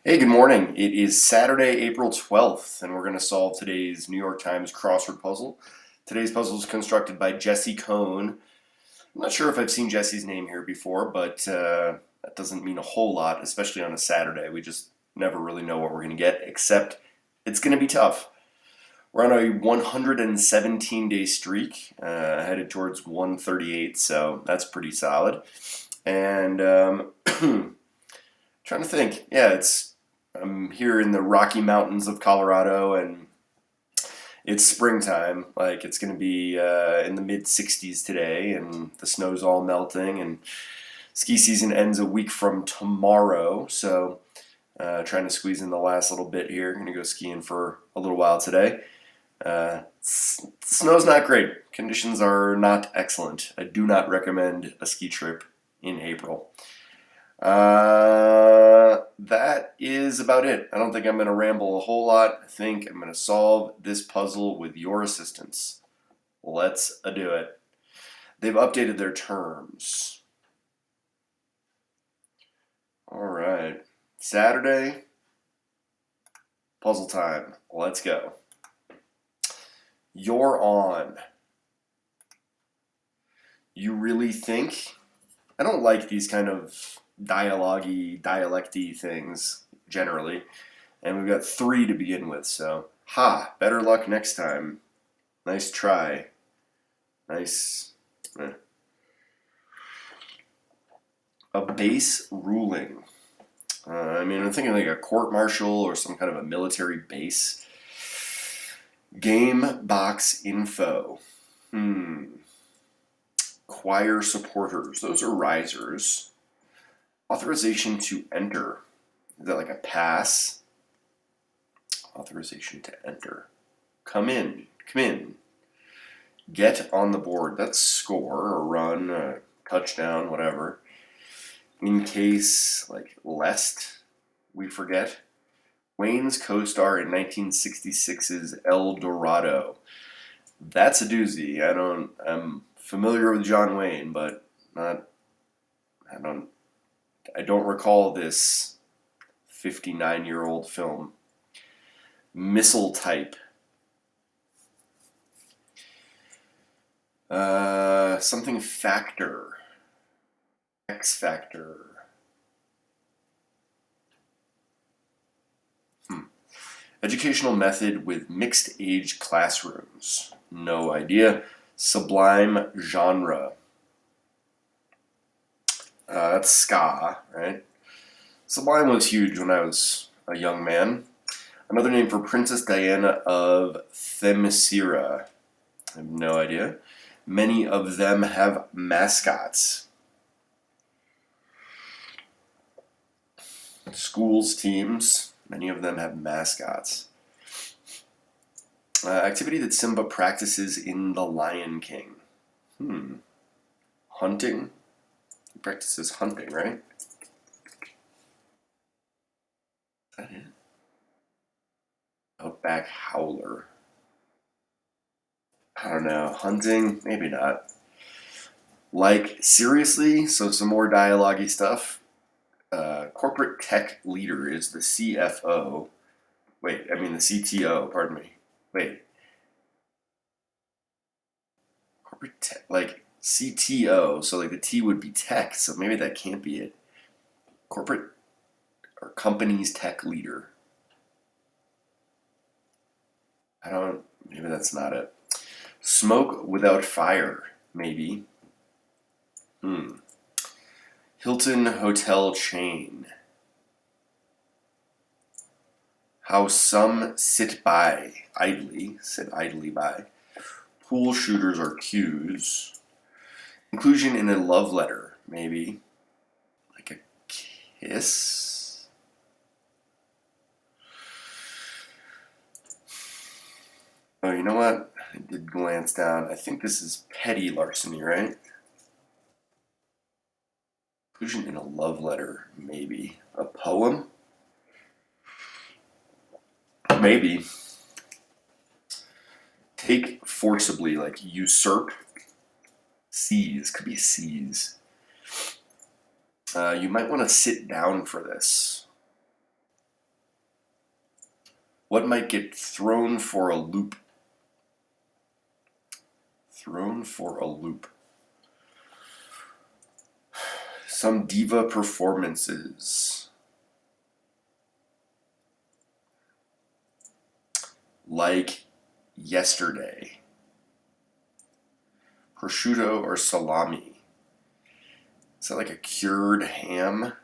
Hey, good morning. It is Saturday, April 12th, and we're going to solve today's New York Times crossword puzzle. Today's puzzle is constructed by Jesse Cohn. I'm not sure if I've seen Jesse's name here before, but that doesn't mean a whole lot, especially on a Saturday. We just never really know what we're going to get, except it's going to be tough. We're on a 117-day streak, headed towards 138, so that's pretty solid. And trying to think, yeah, I'm here in the Rocky Mountains of Colorado, and it's springtime. Like it's going to be in the mid 60s today, and the snow's all melting. And ski season ends a week from tomorrow, so trying to squeeze in the last little bit here. Going to go skiing for a little while today. Snow's not great. Conditions are not excellent. I do not recommend a ski trip in April. That is about it. I don't think I'm going to ramble a whole lot. I think I'm going to solve this puzzle with your assistance. Let's do it. They've updated their terms. All right. Saturday, puzzle time. Let's go. You're on. You really think? I don't like these kind of dialogue-y, dialecty things generally. And we've got 3 to begin with, so better luck next time. Nice try. Nice. A base ruling. I'm thinking like a court martial or some kind of a military base. Game box info. Choir supporters. Those are risers. Authorization to enter. Is that like a pass? Authorization to enter. Come in. Get on the board. That's score, a run, a touchdown, whatever. In case, like, lest we forget. Wayne's co-star in 1966's El Dorado. That's a doozy. I'm familiar with John Wayne, but I don't recall this 59-year-old film. Missile type. Something factor. X factor. Educational method with mixed age classrooms. No idea. Sublime genre. That's ska, right? Sublime was huge when I was a young man. Another name for Princess Diana of Themyscira. I have no idea. Many of them have mascots. Schools, teams, many of them have mascots. Activity that Simba practices in The Lion King. Hunting? He practices hunting, right? Is that it? Outback howler. I don't know. Hunting? Maybe not. Like, seriously? So some more dialogue-y stuff? Corporate tech leader is the CFO. The CTO, pardon me. Wait. Corporate tech, like CTO, so like the T would be tech, so maybe that can't be it. Corporate or company's tech leader. Maybe that's not it. Smoke without fire, maybe. Hilton hotel chain. How some sit idly by. Pool shooters are cues. Inclusion in a love letter, maybe. Like a kiss? Oh, you know what? I did glance down. I think this is petty larceny, right? Inclusion in a love letter, maybe. A poem? Maybe. Take forcibly, like usurp. Seize, could be seize. You might want to sit down for this. What might get thrown for a loop? Thrown for a loop. Some diva performances. Like yesterday. Prosciutto or salami? Is that like a cured ham?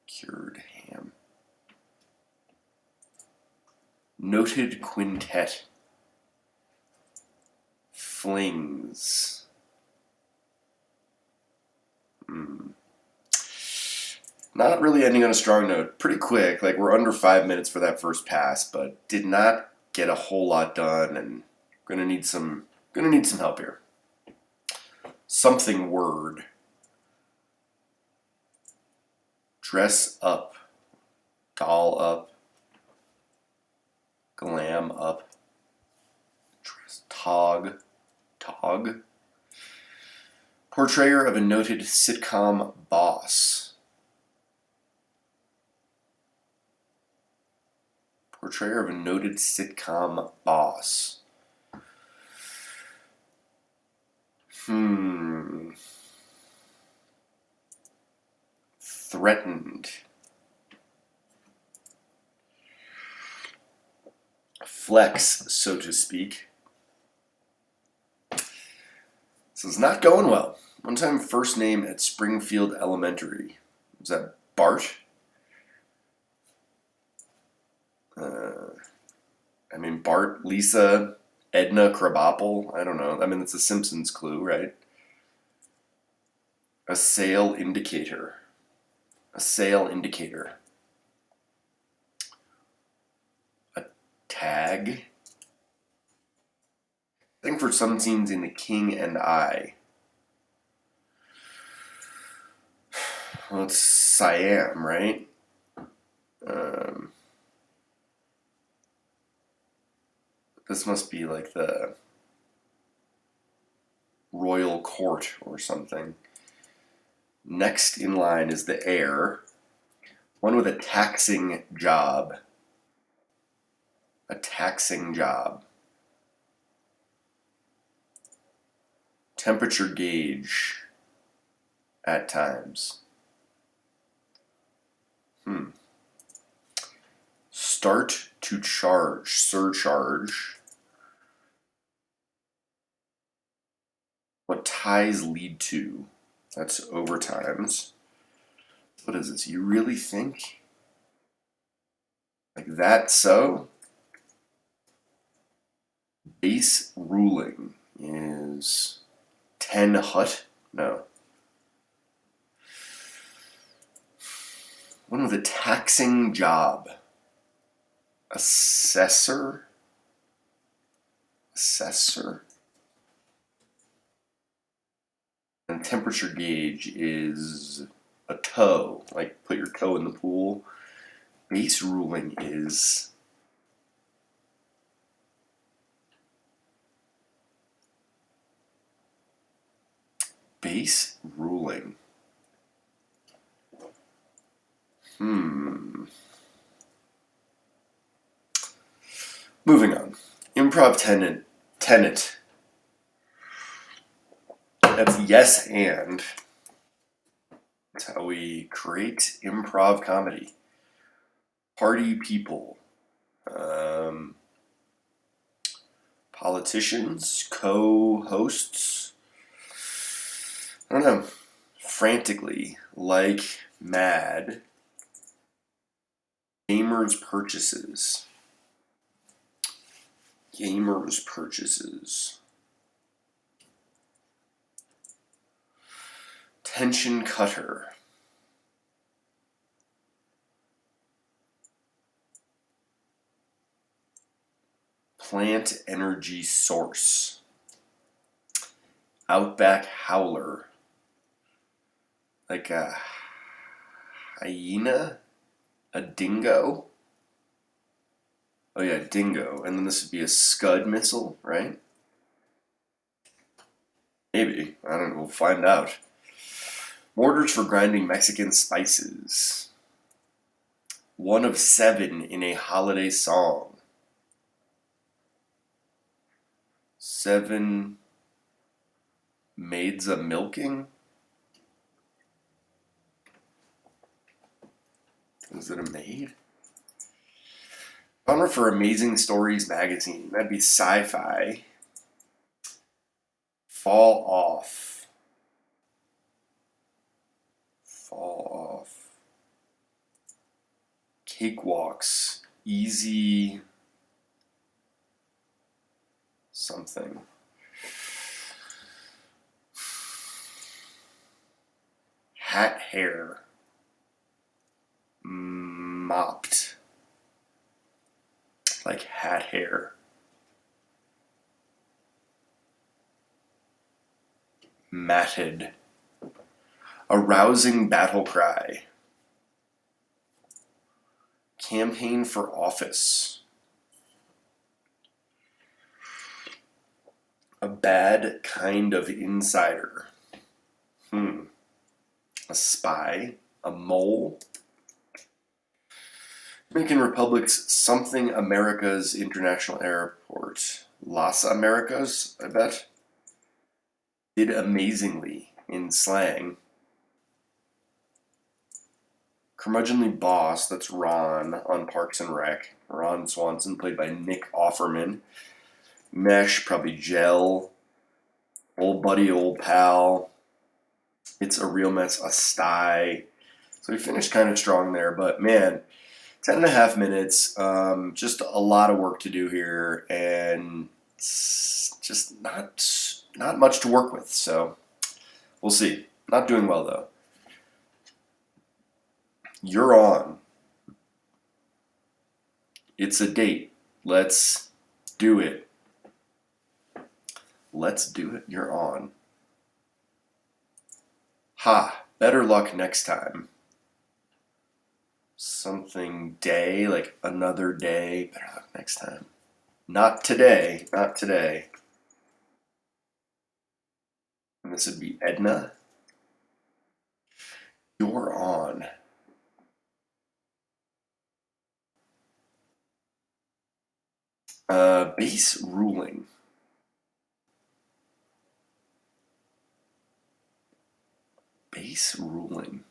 Cured ham. Noted quintet. Flings. Not really ending on a strong note. Pretty quick, like we're under 5 minutes for that first pass, but did not get a whole lot done, and gonna need some help here. Something word. Dress up. Doll up. Glam up. Dress. Tog. Portrayer of a noted sitcom boss. Portrayer of a noted sitcom boss. Threatened. Flex, so to speak. This is not going well. One time first name at Springfield Elementary. Was that Bart? Bart, Lisa, Edna Krabappel. I don't know. It's a Simpsons clue, right? A sail indicator. A sail indicator. A tag. I think for some scenes in The King and I. Well, it's Siam, right? This must be like the royal court or something. Next in line is the heir. One with a taxing job. A taxing job. Temperature gauge. At times. Start to charge. Surcharge. What ties lead to? That's overtimes. What is this? You really think? Like that so? Base ruling is 10 hut? No. One with a taxing job. Assessor? And temperature gauge is a toe. Like put your toe in the pool. Base ruling is base ruling. Moving on. Improv tenet. That's yes and. That's how we create improv comedy. Party people. Politicians. Co-hosts. I don't know. Frantically. Like mad. Gamers purchases. Tension cutter. Plant energy source. Outback howler. Like a hyena? A dingo? Oh yeah, dingo. And then this would be a Scud missile, right? Maybe. I don't know. We'll find out. Mortars for grinding Mexican spices. One of seven in a holiday song. Seven maids a milking? Is it a maid? Genre for Amazing Stories magazine. That'd be sci-fi. Fall off. Fall off. Cakewalks. Easy something. Hat hair. Mopped. Like hat hair. Matted. A rousing battle cry. Campaign for office. A bad kind of insider. A spy. A mole. Dominican Republic's something America's international airport. Las Americas, I bet. Did amazingly in slang. Curmudgeonly boss, that's Ron on Parks and Rec. Ron Swanson, played by Nick Offerman. Mesh, probably gel. Old buddy, old pal. It's a real mess, a sty. So we finished kind of strong there, but man, 10.5 minutes, just a lot of work to do here, and it's just not much to work with, so we'll see. Not doing well, though. You're on. It's a date. Let's do it. Let's do it. You're on. Ha, better luck next time. Something day, like another day. Better luck next time. Not today. Not today. And this would be Edna. You're on. Base ruling. Base ruling.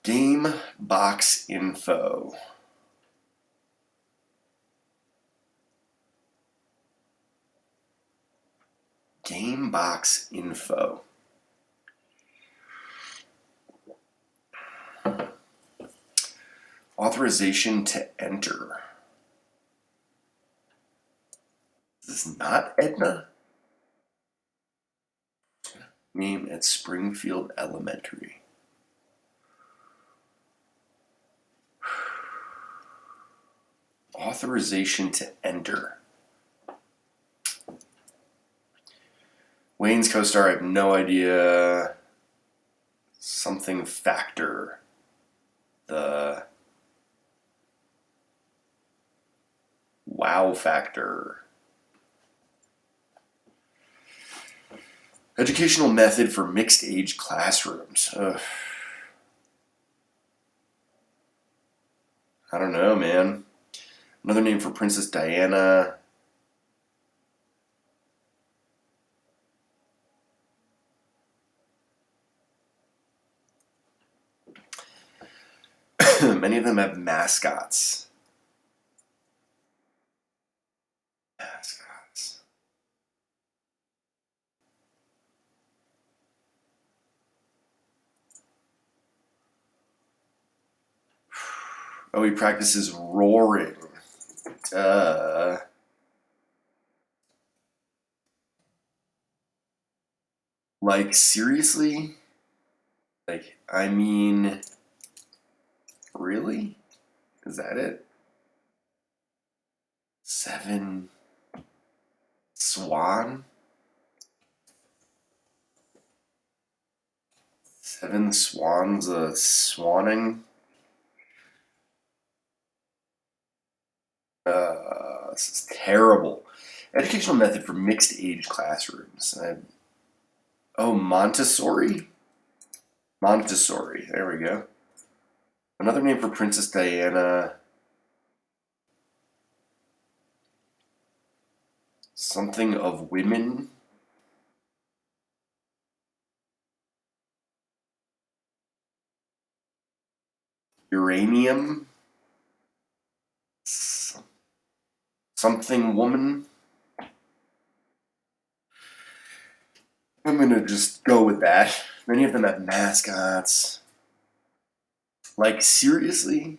Game box info. Game box info. Authorization to enter. This is not Edna. Name at Springfield Elementary. Authorization to enter. Wayne's co-star, I have no idea. Something factor. The wow factor. Educational method for mixed age classrooms. Ugh. I don't know, man. Another name for Princess Diana. Many of them have mascots. Mascots. Oh, he practices roaring. Duh. Like, seriously? Like, I mean, really? Is that it? 7 swan? 7 swans a swanning? This is terrible. Educational method for mixed age classrooms. Oh, Montessori? Montessori. There we go. Another name for Princess Diana. Something of women. Uranium. Something woman. I'm gonna just go with that. Many of them have mascots. Like, seriously?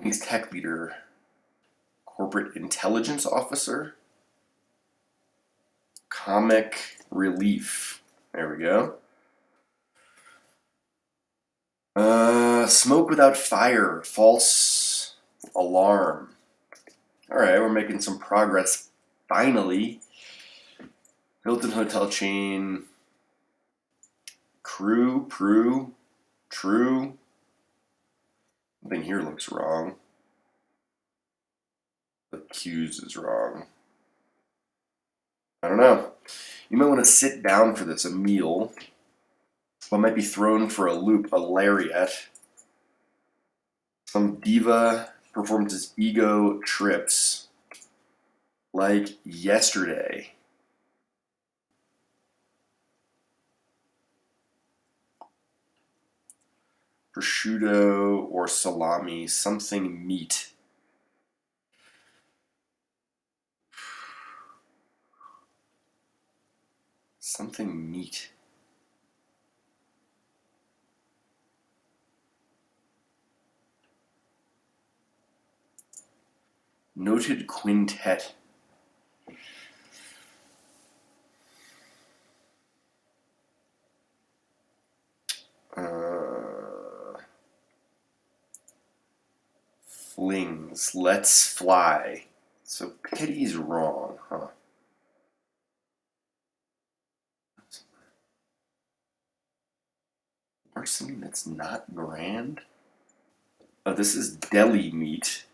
He's tech leader. Corporate intelligence officer. Comic relief. There we go. Smoke without fire. False alarm. All right, we're making some progress. Finally. Hilton hotel chain. Crew, Prue, True. Something here looks wrong. The Q's is wrong. I don't know. You might want to sit down for this. A meal. What might be thrown for a loop? A lariat. Some diva performed his ego trips. Like yesterday. Prosciutto or salami. Something meat. Something meat. Noted quintet. Flings. Let's fly. So pity's wrong, huh? Or something that's not grand? Oh, this is deli meat.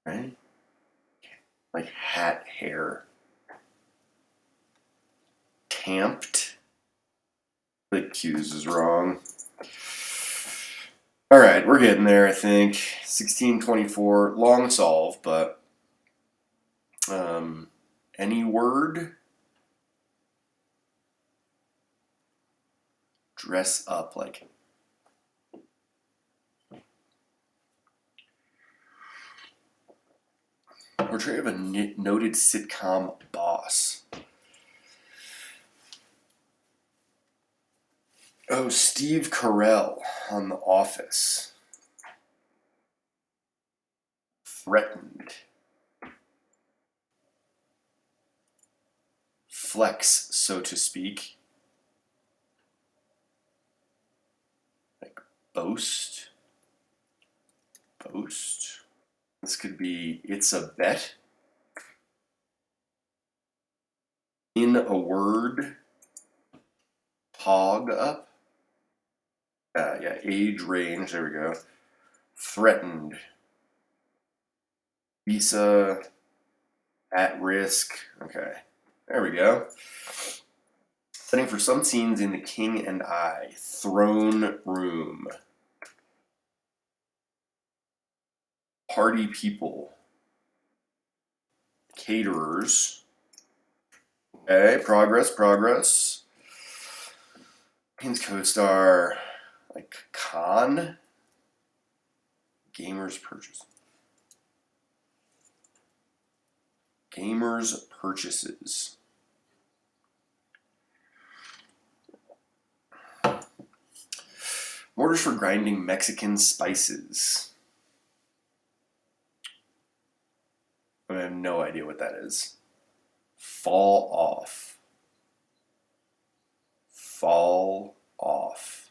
Right? Like hat hair. Tamped. The Q's is wrong. All right, we're getting there, I think. 1624, long solve, but any word? Dress up like. Portray of a noted sitcom boss. Oh, Steve Carell on The Office. Threatened. Flex, so to speak. Like boast. Boast. This could be it's a bet. In a word. Pog up. Yeah, age range. There we go. Threatened. Visa. At risk. Okay. There we go. Setting for some scenes in The King and I. Throne room. Party people. Caterers. Okay, progress. Pins co-star. Like con. Gamers purchase. Gamers purchases. Mortars for grinding Mexican spices. I have no idea what that is. Fall off. Fall off.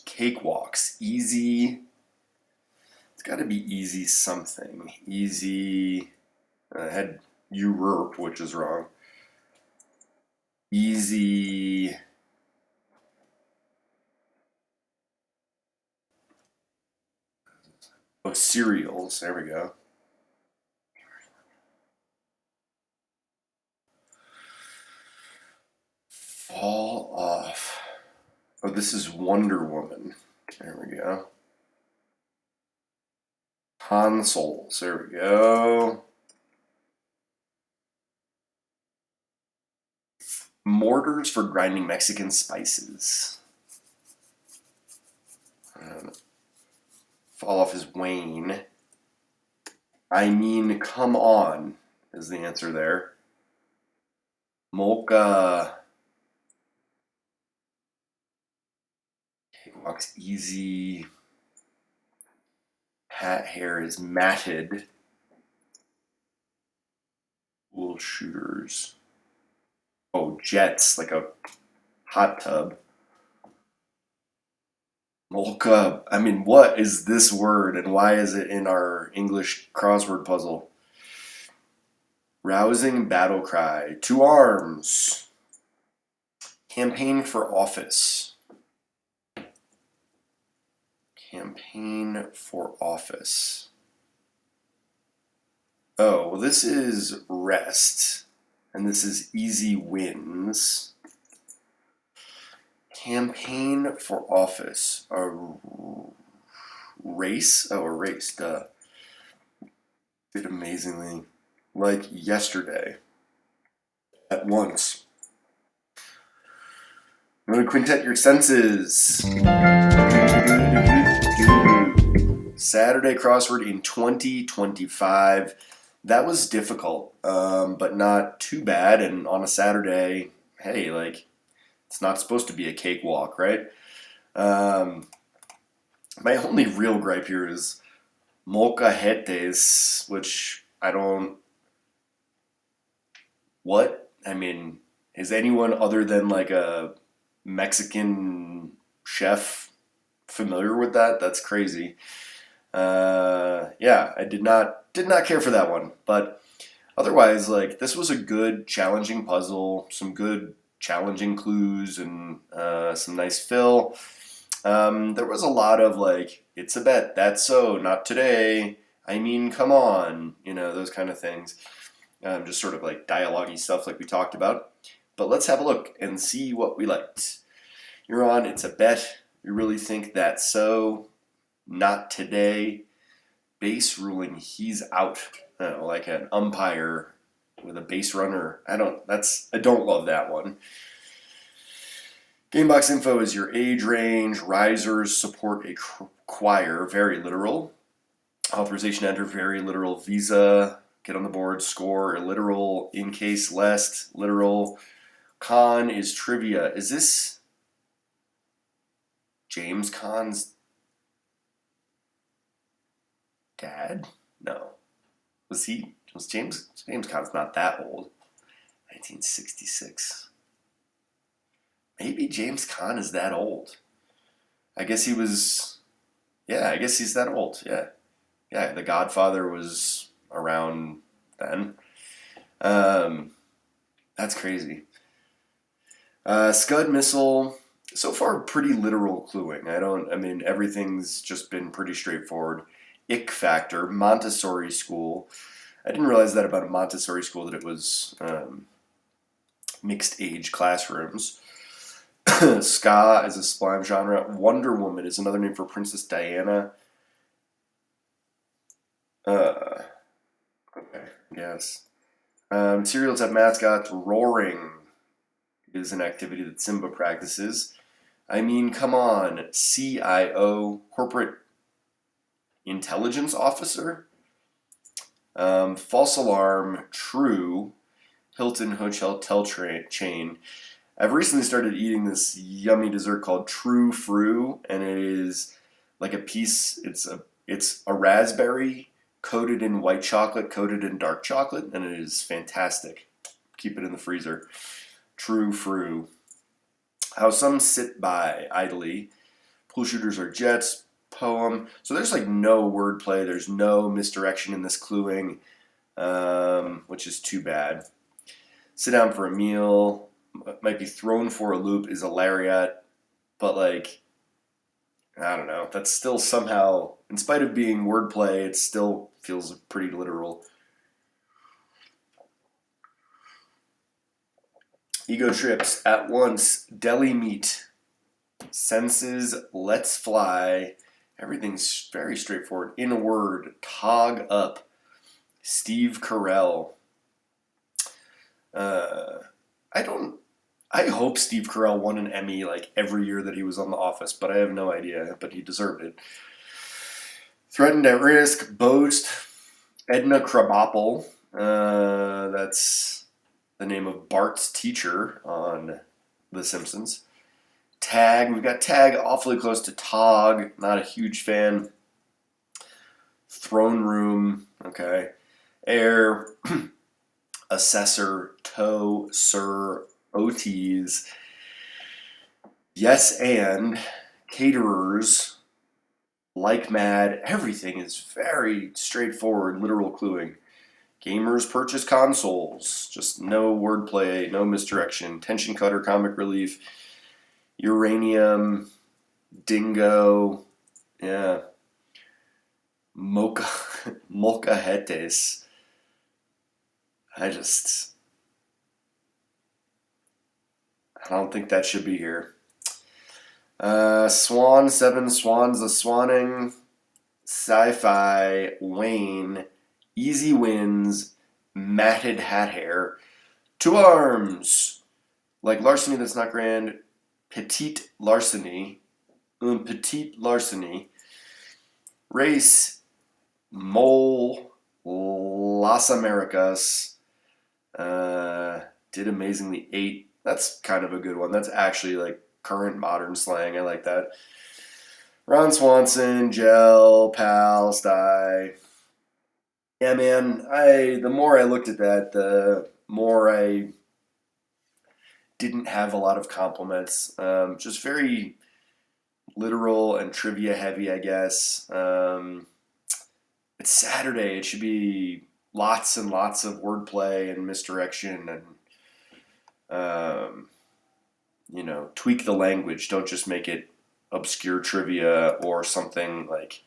Cakewalks. Easy. It's got to be easy something. Easy. I had Europe, which is wrong. Easy. cereals. There we go. Fall off. Oh, this is Wonder Woman. There we go. Consoles. There we go. Mortars for grinding Mexican spices. Fall off is Wayne. I mean, come on, is the answer there. Molka. Walks easy. Hat hair is matted. Wool shooters. Oh, jets, like a hot tub. Molka. I mean, what is this word and why is it in our English crossword puzzle? Rousing battle cry. To arms. Campaign for office. Campaign for office. Oh, well, this is rest. And this is easy wins. Campaign for office. A race? Oh, a race, duh. Did amazingly. Like yesterday. At once. I'm going to quintet your senses. Saturday crossword in 2025. That was difficult, but not too bad. And on a Saturday, hey, like, it's not supposed to be a cakewalk, right? My only real gripe here is molcajetes, which I don't. What? I mean, is anyone other than like a Mexican chef familiar with that? That's crazy. Yeah, I did not care for that one, but otherwise, like, this was a good challenging puzzle, some good challenging clues, and some nice fill. There was a lot of like, it's a bet, that's so, not today. I mean, come on, those kind of things. Just sort of like dialogue-y stuff like we talked about. But let's have a look and see what we liked. You're on, it's a bet. You really think that's so? Not today. Base ruling, he's out. Like an umpire with a base runner. I don't love that one. Gamebox info is your age range. Risers support a choir, very literal. Authorization to enter, very literal. Visa, get on the board, score, illiteral. In case lest, literal. Con is trivia. Is this James Con's dad? No. Was James Con's not that old. 1966. Maybe James Con is that old. I guess he was. Yeah, I guess he's that old. Yeah. Yeah, The Godfather was around then. That's crazy. Scud missile. So far, pretty literal cluing. Everything's just been pretty straightforward. Ick factor, Montessori school. I didn't realize that about a Montessori school, that it was mixed age classrooms. Ska is a sublime genre. Wonder Woman is another name for Princess Diana. Okay, yes. Cereals have mascots. Roaring is an activity that Simba practices. I mean, come on. CIO, corporate intelligence officer. False alarm. True. Hilton hotel chain. I've recently started eating this yummy dessert called True Fru, and it is like a piece. It's a raspberry coated in white chocolate, coated in dark chocolate, and it is fantastic. Keep it in the freezer. True Fru. How some sit by idly. Pool shooters are jets. Poem. So there's like no wordplay. There's no misdirection in this cluing, which is too bad. Sit down for a meal. Might be thrown for a loop is a lariat, but like, I don't know. That's still somehow, in spite of being wordplay, it still feels pretty literal. Ego trips at once. Deli meat. Senses. Let's fly. Everything's very straightforward. In a word. Tog up. Steve Carell. Uh, I don't. I hope Steve Carell won an Emmy like every year that he was on The Office, but I have no idea. But he deserved it. Threatened at risk. Boast. Edna Krabappel. That's the name of Bart's teacher on The Simpsons. Tag. We've got tag awfully close to Tog. Not a huge fan. Throne room. Okay. Air. Assessor. Toe. Sir. OTs. Yes and. Caterers. Like mad. Everything is very straightforward, literal cluing. Gamers purchase consoles. Just no wordplay, no misdirection. Tension cutter, comic relief. Uranium. Dingo. Yeah. Mocha. Molcajetes. I don't think that should be here. Swan, seven swans a swanning. Sci-fi, Wayne. Easy wins. Matted hat hair. Two arms. Like larceny that's not grand. Petite larceny. Petite larceny. Race. Mole. Las Americas. Did amazingly 8. That's kind of a good one. That's actually like current modern slang. I like that. Ron Swanson, Gel, Pal, Sty. Yeah, man. The more I looked at that, the more I didn't have a lot of compliments. Just very literal and trivia heavy, I guess. It's Saturday. It should be lots and lots of wordplay and misdirection and tweak the language. Don't just make it obscure trivia or something like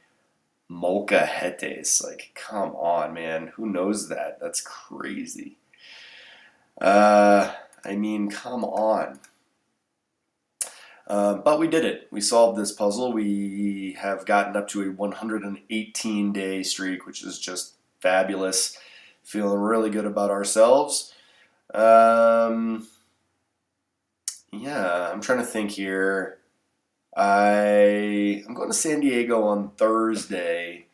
molcajetes. Like, come on, man. Who knows that? That's crazy. Come on. But we did it. We solved this puzzle. We have gotten up to a 118-day streak, which is just fabulous. Feeling really good about ourselves. Yeah, I'm trying to think here. I'm going to San Diego on Thursday,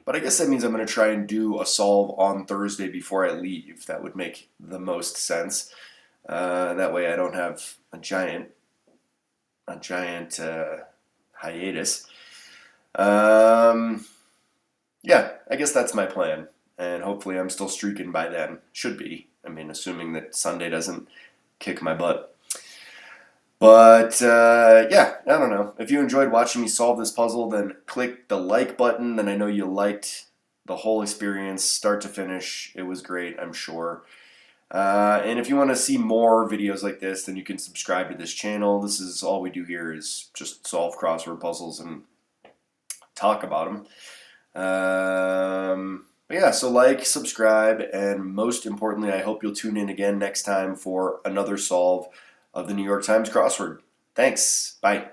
but I guess that means I'm going to try and do a solve on Thursday before I leave. That would make the most sense. That way I don't have a giant hiatus. Yeah, I guess that's my plan, and hopefully I'm still streaking by then. Should be. I mean, assuming that Sunday doesn't kick my butt. But yeah, I don't know. If you enjoyed watching me solve this puzzle, then click the like button. Then I know you liked the whole experience, start to finish. It was great, I'm sure. And if you want to see more videos like this, then you can subscribe to this channel. This is all we do here is just solve crossword puzzles and talk about them. But yeah, so like, subscribe, and most importantly, I hope you'll tune in again next time for another solve of the New York Times crossword. Thanks. Bye.